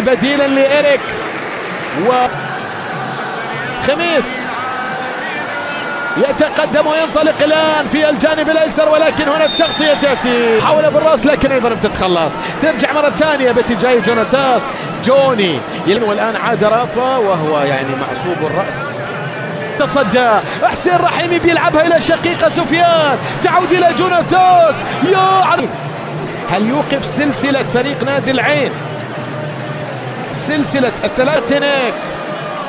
بديلا لإيريك وخميس يتقدم وينطلق الآن في الجانب الأيسر، ولكن هنا التغطية تأتي، حاول بالرأس لكن أيضا بتتخلص، ترجع مرة ثانية باتجاه جوناتاس. جوني والآن عاد رافا وهو يعني معصوب الرأس، تصدى حسين رحيمي بيلعبها إلى شقيقة سفيان، تعود إلى جوناتاس. هل يوقف سلسلة فريق نادي العين؟ سلسلة الثلاثينيك،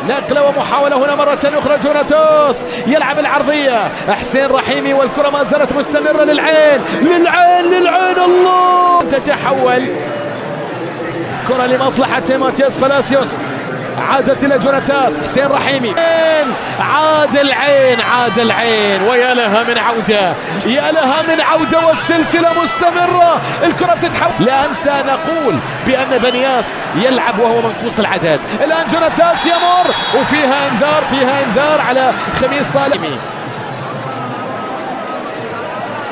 نقلة ومحاولة هنا مرة أخرى. جوناتاس يلعب العرضية، حسين رحيمي والكرة ما زالت مستمرة للعين. الله تتحول كرة لمصلحة ماتياس بالاسيوس، عادت إلى جوناتاس. حسين رحيمي عاد العين ويا لها من عودة، يا لها من عودة والسلسلة مستمرة. الكرة بتتحول. لا أنسى نقول بأن بنياس يلعب وهو منقوص العدد. الآن جوناتاس يمر وفيها انذار على خميس صالح.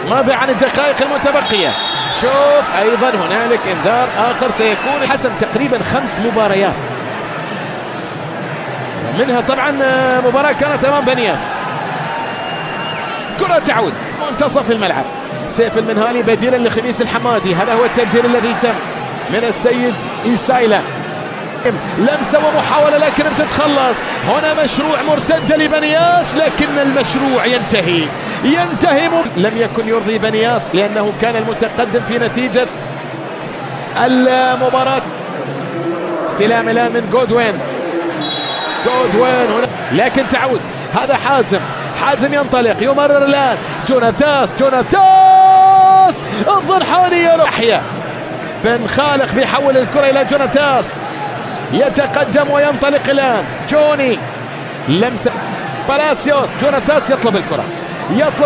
ماذا عن الدقائق المتبقية؟ شوف أيضا هنالك انذار آخر سيكون حسم تقريبا 5 مباريات، منها طبعا مباراة كانت امام بنياس. كرة تعود منتصف الملعب، سيف المنهالي بديلا لخميس الحمادي. هذا هو التبديل الذي تم من السيد إيسايلا. لمسة ومحاولة لكن بتتخلص. هنا مشروع مرتد لبنياس لكن المشروع ينتهي. لم يكن يرضي بنياس لأنه كان المتقدم في نتيجة المباراة. استلام الآن من جودوين هنا لكن تعود. هذا حازم ينطلق، يمرر الآن جوناتاس الضرحاني. يحيى بن خالق بيحول الكرة إلى جوناتاس، يتقدم وينطلق الآن. جوني لمسة بالاسيوس. جوناتاس يطلب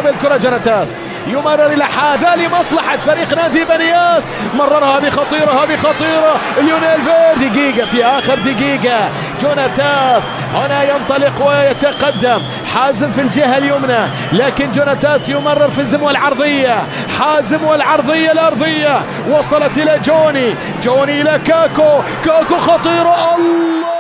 الكرة جوناتاس يمرر إلى حازة لمصلحة فريق نادي بنياس. مررها بخطيرة ليونيل فير. دقيقة في آخر دقيقة جوناتاس هنا ينطلق ويتقدم. حازم في الجهة اليمنى لكن جوناتاس يمرر في الزم والعرضية. حازم والعرضية الأرضية وصلت إلى جوني إلى كاكو خطيرة. الله